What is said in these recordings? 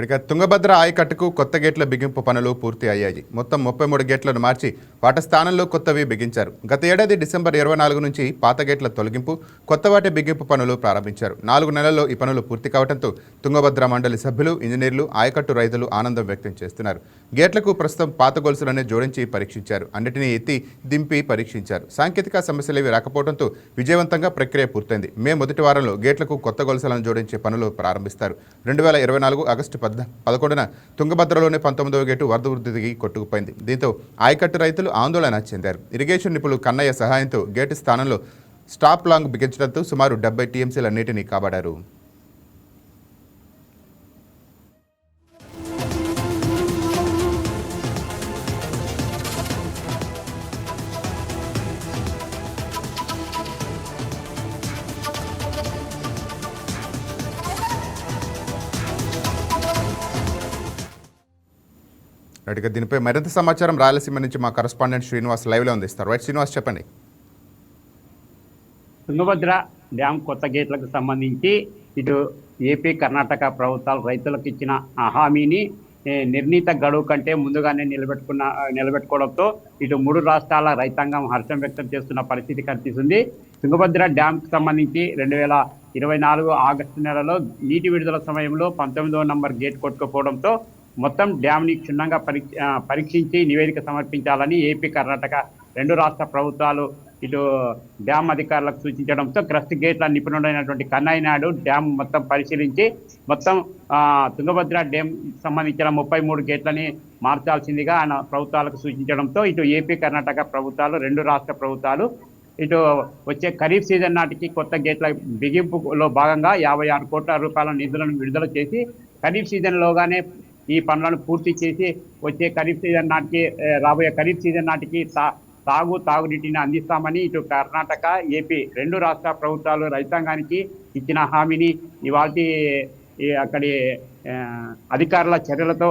ఇక తుంగభద్ర ఆయకట్టుకు కొత్త గేట్ల బిగింపు పనులు పూర్తి అయ్యాయి. మొత్తం 33 గేట్లను మార్చి వాటి స్థానంలో కొత్తవి బిగించారు. గత ఏడాది డిసెంబర్ 24 నుంచి పాత గేట్ల తొలగింపు, కొత్త వాటి బిగింపు పనులు ప్రారంభించారు. 4 నెలల్లో ఈ పనులు పూర్తి కావడంతో తుంగభద్ర మండలి సభ్యులు, ఇంజనీర్లు, ఆయకట్టు రైతులు ఆనందం వ్యక్తం చేస్తున్నారు. గేట్లకు ప్రస్తుతం పాత గొలుసులనే జోడించి పరీక్షించారు. అన్నిటినీ ఎత్తి దింపి పరీక్షించారు. సాంకేతిక సమస్యలేవి రాకపోవడంతో విజయవంతంగా ప్రక్రియ పూర్తయింది. మే మొదటి వారంలో గేట్లకు కొత్త గొలుసులను జోడించే పనులు ప్రారంభిస్తారు. 2024 ఆగస్టు 11న తుంగభద్రలోని 19వ గేటు వరద వృద్ధికి కొట్టుకుపోయింది. దీంతో ఆయకట్టు రైతులు ఆందోళన చెందారు. ఇరిగేషన్ నిపుణులు కన్నయ్య సహాయంతో గేటు స్థానంలో స్టాప్ లాంగ్ బిగించడంతో సుమారు 70 టీఎంసీల నీటిని కాపాడారు. రైట్గా దీనిపై మరింత సమాచారం రాయలసీమ నుంచి మా కరెస్పాండెంట్ శ్రీనివాస్ లైవ్లో అందిస్తారు. రైట్ శ్రీనివాస్, చెప్పండి. తుంగభద్ర డ్యామ్ కొత్త గేట్లకు సంబంధించి ఇటు ఏపీ, కర్ణాటక ప్రభుత్వాలు రైతులకు ఇచ్చిన హామీని నిర్ణీత గడువు కంటే ముందుగానే నిలబెట్టుకోవడంతో ఇటు 3 రాష్ట్రాల రైతాంగం హర్షం వ్యక్తం చేస్తున్న పరిస్థితి కనిపిస్తుంది. తుంగభద్ర డ్యామ్కి సంబంధించి 2024 ఆగస్టు నెలలో నీటి విడుదల సమయంలో 19వ నంబర్ గేట్ కొట్టుకుపోవడంతో మొత్తం డ్యామ్ని క్షుణ్ణంగా పరీక్షించి నివేదిక సమర్పించాలని ఏపీ, కర్ణాటక 2 రాష్ట్ర ప్రభుత్వాలు ఇటు డ్యామ్ అధికారులకు సూచించడంతో క్రస్ట్ గేట్ల నిపుణుడైనటువంటి కన్నయ్య నాయుడు డ్యామ్ మొత్తం పరిశీలించి మొత్తం తుంగభద్ర డ్యామ్ సంబంధించిన 33 గేట్లని మార్చాల్సిందిగా ఆయన ప్రభుత్వాలకు సూచించడంతో ఇటు ఏపీ, కర్ణాటక ప్రభుత్వాలు 2 రాష్ట్ర ప్రభుత్వాలు ఇటు వచ్చే ఖరీఫ్ సీజన్ నాటికి కొత్త గేట్ల బిగింపులో భాగంగా 56 కోట్ల రూపాయల నిధులను విడుదల చేసి ఖరీఫ్ సీజన్లోగానే ఈ పనులను పూర్తి చేసి వచ్చే ఖరీఫ్ సీజన్ నాటికి రాబోయే ఖరీఫ్ సీజన్ నాటికి తాగునీటిని అందిస్తామని ఇటు కర్ణాటక, ఏపీ 2 రాష్ట్ర ప్రభుత్వాలు రైతాంగానికి ఇచ్చిన హామీని ఇవాళ అక్కడి అధికారుల చర్యలతో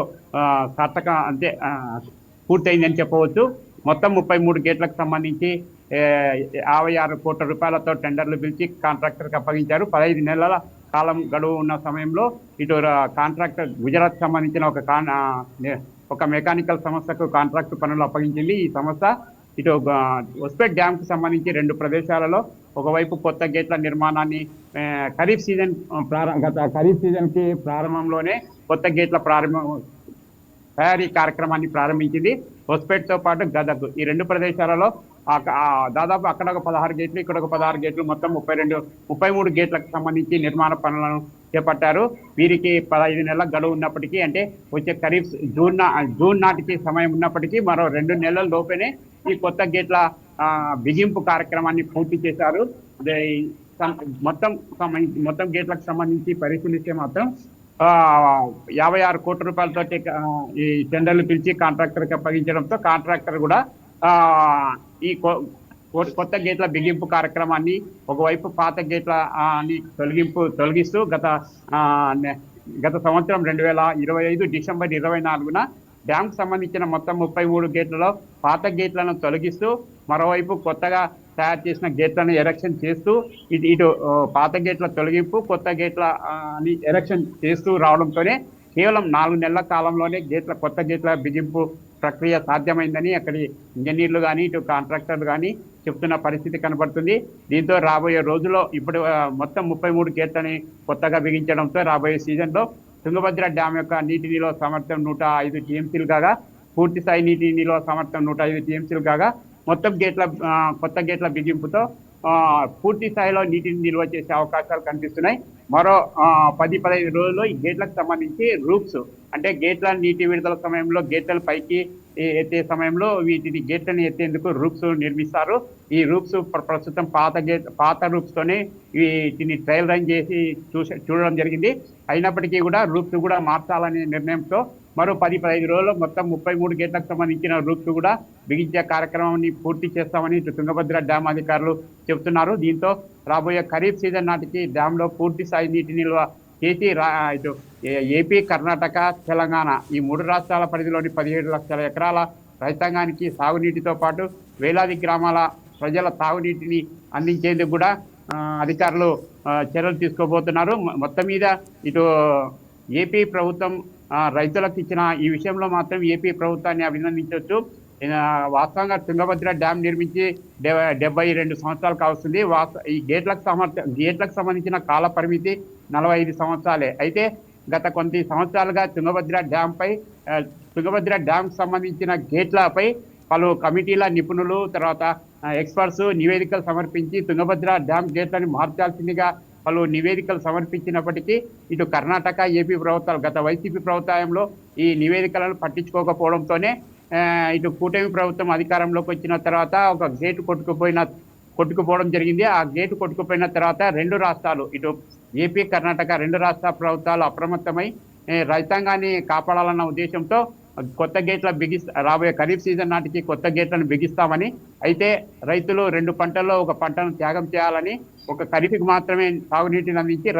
పూర్తయిందని చెప్పవచ్చు. మొత్తం 33 గేట్లకు సంబంధించి 56 కోట్ల రూపాయలతో టెండర్లు పిలిచి కాంట్రాక్టర్కి అప్పగించారు. 15 నెలల కాలం గడువు ఉన్న సమయంలో ఇటు కాంట్రాక్టర్ గుజరాత్ సంబంధించిన ఒక మెకానికల్ సంస్థకు కాంట్రాక్ట్ పనులు అప్పగించింది. ఈ సంస్థ ఇటు హొస్పేట్ డ్యామ్కి సంబంధించి 2 ప్రదేశాలలో ఒకవైపు కొత్త గేట్ల నిర్మాణాన్ని ఖరీఫ్ సీజన్కి ప్రారంభంలోనే కొత్త గేట్ల తయారీ కార్యక్రమాన్ని ప్రారంభించింది. హొస్పేట్తో పాటు గదగ్ ఈ 2 ప్రదేశాలలో దాదాపు అక్కడ ఒక 16 గేట్లు, ఇక్కడ ఒక 16 గేట్లు, మొత్తం 33 గేట్లకు సంబంధించి నిర్మాణ పనులను చేపట్టారు. వీరికి 15 నెలల గడువు ఉన్నప్పటికీ, అంటే వచ్చే ఖరీఫ్ జూన్ నాటికి సమయం ఉన్నప్పటికీ మరో 2 నెలల లోపేనే ఈ కొత్త గేట్ల బిగింపు కార్యక్రమాన్ని పూర్తి చేశారు. మొత్తం గేట్లకు సంబంధించి పరిశీలిస్తే మాత్రం 56 కోట్ల రూపాయలతో ఈ టెండర్లు పిలిచి కాంట్రాక్టర్కి అప్పగించడంతో కాంట్రాక్టర్ కూడా ఈ కొత్త గేట్ల బిగింపు కార్యక్రమాన్ని ఒకవైపు పాత గేట్ల తొలగిస్తూ గత సంవత్సరం 2025 డిసెంబర్ 24న డ్యామ్కి సంబంధించిన మొత్తం 33 గేట్లలో పాత గేట్లను తొలగిస్తూ మరోవైపు కొత్తగా తయారు చేసిన గేట్లను ఎరెక్షన్ చేస్తూ ఇటు పాత గేట్ల తొలగింపు, కొత్త గేట్ల ఎరెక్షన్ చేస్తూ రావడంతోనే కేవలం 4 నెలల కాలంలోనే కొత్త గేట్ల బిగింపు ప్రక్రియ సాధ్యమైందని అక్కడి ఇంజనీర్లు కానీ ఇటు కాంట్రాక్టర్లు కానీ చెప్తున్న పరిస్థితి కనబడుతుంది. దీంతో రాబోయే రోజుల్లో ఇప్పుడు మొత్తం 33 గేట్లని కొత్తగా బిగించడంతో రాబోయే సీజన్లో తుంగభద్ర డ్యామ్ యొక్క నీటి నిల్వ సామర్థ్యం 105 టీఎంసీలు కాగా, పూర్తి స్థాయి నీటి నిల్వ సామర్థ్యం 105 టీఎంసీలు కాగా, మొత్తం కొత్త గేట్ల బిగింపుతో పూర్తి స్థాయిలో నీటిని నిల్వ చేసే అవకాశాలు కనిపిస్తున్నాయి. మరో 10-15 రోజుల్లో ఈ గేట్లకు సంబంధించి రూప్స్, అంటే గేట్ల నీటి విడుదల సమయంలో గేట్లను పైకి ఎత్తే సమయంలో గేట్లను ఎత్తేందుకు రూప్స్ నిర్మిస్తారు. ఈ రూప్స్ ప్రస్తుతం పాత రూప్స్తోనే వీటిని ట్రయల్ రన్ చేసి చూడడం జరిగింది. అయినప్పటికీ కూడా రూప్స్ కూడా మార్చాలనే నిర్ణయంతో మరో 10-15 రోజుల్లో మొత్తం 33 గేట్లకు సంబంధించిన రూప్స్ కూడా బిగించే కార్యక్రమాన్ని పూర్తి చేస్తామని తుంగభద్ర డ్యామ్ అధికారులు చెబుతున్నారు. దీంతో రాబోయే ఖరీఫ్ సీజన్ నాటికి డ్యాంలో పూర్తి స్థాయి నీటి నిల్వ చేసి ఇటు ఏపీ, కర్ణాటక, తెలంగాణ ఈ 3 రాష్ట్రాల పరిధిలోని 17 లక్షల ఎకరాల రైతాంగానికి సాగునీటితో పాటు వేలాది గ్రామాల ప్రజల తాగునీటిని అందించేందుకు కూడా అధికారులు చర్యలు తీసుకోబోతున్నారు. మొత్తం మీద ఇటు ఏపీ ప్రభుత్వం రైతులకు ఇచ్చిన ఈ విషయంలో మాత్రం ఏపీ ప్రభుత్వాన్ని అభినందించవచ్చు. వాస్తవంగా తుంగభద్ర డ్యామ్ నిర్మించి 72 సంవత్సరాలు కావస్తుంది. ఈ గేట్లకు సంబంధించిన కాల పరిమితి 45 సంవత్సరాలే. అయితే గత కొన్ని సంవత్సరాలుగా తుంగభద్ర డ్యామ్ సంబంధించిన గేట్లపై పలు కమిటీల నిపుణులు తర్వాత ఎక్స్పర్ట్స్ నివేదికలు సమర్పించి తుంగభద్ర డ్యామ్ గేట్లను మార్చాల్సిందిగా పలు నివేదికలు సమర్పించినప్పటికీ ఇటు కర్ణాటక ఏపీ ప్రభుత్వాలు గత వైసీపీ ప్రభుత్వంలో ఈ నివేదికలను పట్టించుకోకపోవడంతోనే ఇటు కూటమి ప్రభుత్వం అధికారంలోకి వచ్చిన తర్వాత ఒక గేటు కొట్టుకుపోవడం జరిగింది. ఆ గేటు కొట్టుకుపోయిన తర్వాత రెండు రాష్ట్రాలు ఇటు ఏపీ కర్ణాటక రెండు రాష్ట్ర ప్రభుత్వాలు అప్రమత్తమై రైతాంగాన్ని కాపాడాలన్న ఉద్దేశంతో కొత్త గేట్ల రాబోయే ఖరీఫ్ సీజన్ నాటికి కొత్త గేట్లను బిగిస్తామని, అయితే రైతులు 2 పంటల్లో ఒక పంటను త్యాగం చేయాలని, ఒక ఖరీఫ్కి మాత్రమే సాగునీటిని అందించి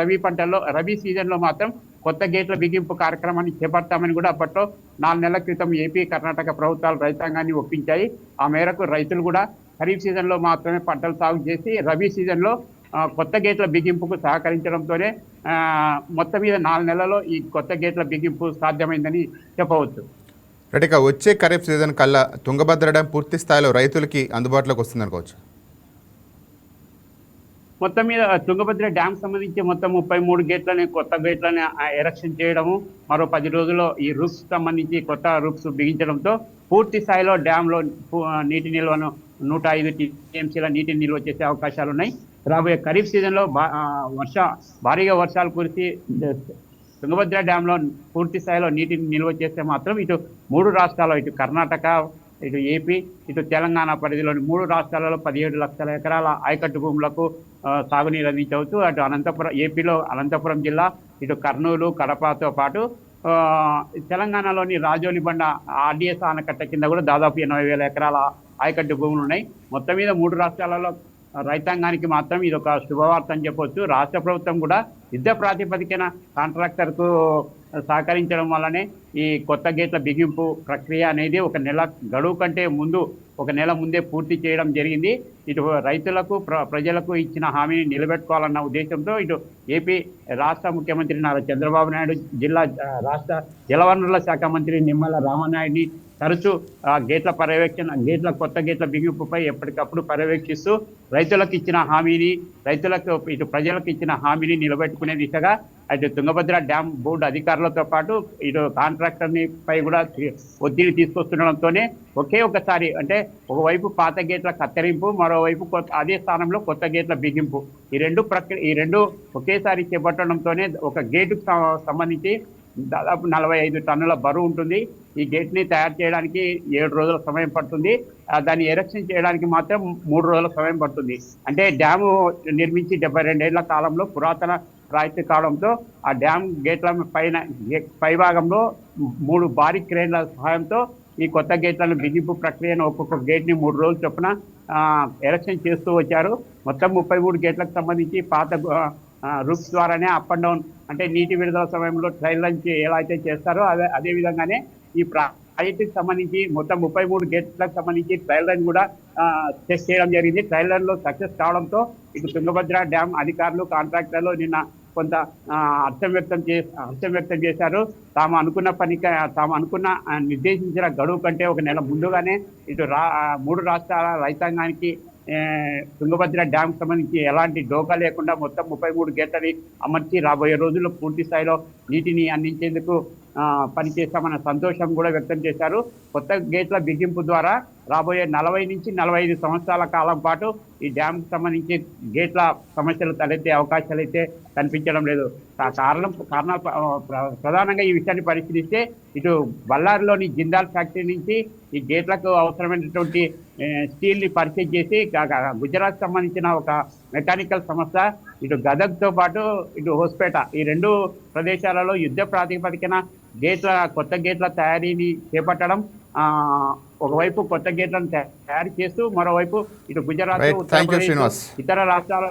రబీ సీజన్లో మాత్రం కొత్త గేట్ల బిగింపు కార్యక్రమాన్ని చేపడతామని కూడా అప్పట్లో 4 నెలల క్రితం ఏపీ కర్ణాటక ప్రభుత్వాలు రైతాంగాన్ని ఒప్పించాయి. ఆ మేరకు రైతులు కూడా ఖరీఫ్ సీజన్లో మాత్రమే పంటలు సాగు చేసి రబీ సీజన్లో కొత్త గేట్ల బిగింపుకు సహకరించడంతోనే మొత్తం మీద 4 నెలల్లో ఈ కొత్త గేట్ల బిగింపు సాధ్యమైందని చెప్పవచ్చు. ఇక వచ్చే ఖరీఫ్ సీజన్ కల్లా తుంగభద్ర డ్యాం పూర్తి స్థాయిలో రైతులకి అందుబాటులోకి వస్తుందనుకోవచ్చు. మొత్తం మీద తుంగభద్ర డ్యామ్ సంబంధించి మొత్తం 33 గేట్లని కొత్త గేట్లని ఎరక్షన్ చేయడము, మరో 10 రోజుల్లో ఈ రూప్స్ సంబంధించి కొత్త రూప్స్ బిగించడంతో పూర్తి స్థాయిలో డ్యాంలో నీటి నిల్వను 105 టీఎంసీల నీటిని నిల్వ చేసే అవకాశాలు ఉన్నాయి. రాబోయే ఖరీఫ్ సీజన్లో భారీగా వర్షాలు కురిసి తుంగభద్ర డ్యాంలో పూర్తి స్థాయిలో నీటిని నిల్వ చేస్తే మాత్రం ఇటు 3 రాష్ట్రాల్లో ఇటు కర్ణాటక, ఇటు ఏపీ, ఇటు తెలంగాణ పరిధిలోని 3 రాష్ట్రాలలో 17 లక్షల ఎకరాల ఆయకట్టు భూములకు సాగునీరు అందించవచ్చు. అటు ఏపీలో అనంతపురం జిల్లా, ఇటు కర్నూలు, కడపతో పాటు తెలంగాణలోని రాజోలిబండ ఆర్డీఎస్ ఆనకట్ట కింద కూడా దాదాపు 80,000 ఎకరాల ఆయకట్టు భూములు ఉన్నాయి. మొత్తం మీద 3 రాష్ట్రాలలో రైతాంగానికి మాత్రం ఇది ఒక శుభవార్త అని చెప్పవచ్చు. రాష్ట్ర ప్రభుత్వం కూడా యుద్ధ ప్రాతిపదికన కాంట్రాక్టర్కు సహకరించడం వల్లనే ఈ కొత్త గేట్ల బిగింపు ప్రక్రియ అనేది ఒక నెల గడువు కంటే ముందు, ఒక నెల ముందే పూర్తి చేయడం జరిగింది. ఇటు రైతులకు ప్రజలకు ఇచ్చిన హామీని నిలబెట్టుకోవాలన్న ఉద్దేశంతో ఇటు ఏపీ రాష్ట్ర ముఖ్యమంత్రి నారా చంద్రబాబు నాయుడు, రాష్ట్ర జలవనరుల శాఖ మంత్రి నిమ్మల రామనాయుడిని తరచూ గేట్ల కొత్త గేట్ల బిగింపుపై ఎప్పటికప్పుడు పర్యవేక్షిస్తూ రైతులకు ఇచ్చిన హామీని, ఇటు ప్రజలకు ఇచ్చిన హామీని నిలబెట్టుకునే దిశగా అటు తుంగభద్ర డ్యామ్ బోర్డు అధికారులతో పాటు ఇటు కాంట్రాక్టర్ని పై కూడా ఒత్తిడి తీసుకొస్తుండడంతోనే ఒకే ఒకసారి అంటే ఒకవైపు పాత గేట్ల కత్తిరింపు, మరోవైపు అదే స్థానంలో కొత్త గేట్ల బిగింపు, ఈ రెండు ఒకేసారి చేపట్టడంతోనే ఒక గేటుకు సంబంధించి దాదాపు 45 టన్నుల బరువు ఉంటుంది. ఈ గేట్ని తయారు చేయడానికి 7 రోజుల సమయం పడుతుంది. దాన్ని ఎరక్షన్ చేయడానికి మాత్రం 3 రోజుల సమయం పడుతుంది. అంటే డ్యాము నిర్మించి 72 ఏళ్ల కాలంలో పురాతన రాయితీ కావడంతో ఆ డ్యామ్ గేట్ల పై భాగంలో 3 భారీ క్రేన్ల సహాయంతో ఈ కొత్త గేట్లను బిగింపు ప్రక్రియను ఒక్కొక్క గేట్ని 3 రోజులు చొప్పున ఎరక్షన్ చేస్తూ వచ్చారు. మొత్తం 33 గేట్లకు సంబంధించి పాత రూప్స్ ద్వారానే అప్ అండ్ డౌన్ అంటే నీటి విడుదల సమయంలో ట్రైల్ నుంచి ఎలా అయితే చేస్తారో అదే విధంగానే ఈ ప్రాజెక్టుకి సంబంధించి మొత్తం 33 గేట్లకు సంబంధించి ట్రైల్ రన్ కూడా టెస్ట్ చేయడం జరిగింది. ట్రైల్ రన్లో సక్సెస్ కావడంతో ఇటు తుంగభద్ర డ్యామ్ అధికారులు, కాంట్రాక్టర్లు నిన్న కొంత హర్షం వ్యక్తం చేశారు. తాము అనుకున్న నిర్దేశించిన గడువు కంటే ఒక నెల ముందుగానే ఇటు 3 రాష్ట్రాల రైతాంగానికి తుంగభద్ర డ్యామ్ సంబంధించి ఎలాంటి డోకా లేకుండా మొత్తం 33 గేట్లని అమర్చి రాబోయే రోజుల్లో పూర్తి స్థాయిలో నీటిని అందించేందుకు పనిచేస్తామన్న సంతోషం కూడా వ్యక్తం చేశారు. కొత్త గేట్ల బిగింపు ద్వారా రాబోయే 40 నుంచి 45 సంవత్సరాల కాలం పాటు ఈ డ్యామ్కి సంబంధించి గేట్ల సమస్యలు తలెత్తే అవకాశాలు అయితే కనిపించడం లేదు. కారణాలు ప్రధానంగా ఈ విషయాన్ని పరిశీలిస్తే ఇటు బళ్ళారిలోని జిందాల్ ఫ్యాక్టరీ నుంచి ఈ గేట్లకు అవసరమైనటువంటి స్టీల్ని పర్చేజ్ చేసి గుజరాత్ సంబంధించిన ఒక మెకానికల్ సంస్థ ఇటు గదగ్తో పాటు ఇటు హోస్పేట ఈ 2 ప్రదేశాలలో యుద్ధ ప్రాతిపదికన కొత్త గేట్ల తయారీని చేపట్టడం, ఒకవైపు కొత్త గేట్లను తయారు చేస్తూ మరోవైపు ఇటు గుజరాత్, ఉత్తరప్రదేశ్, ఇతర రాష్ట్రాల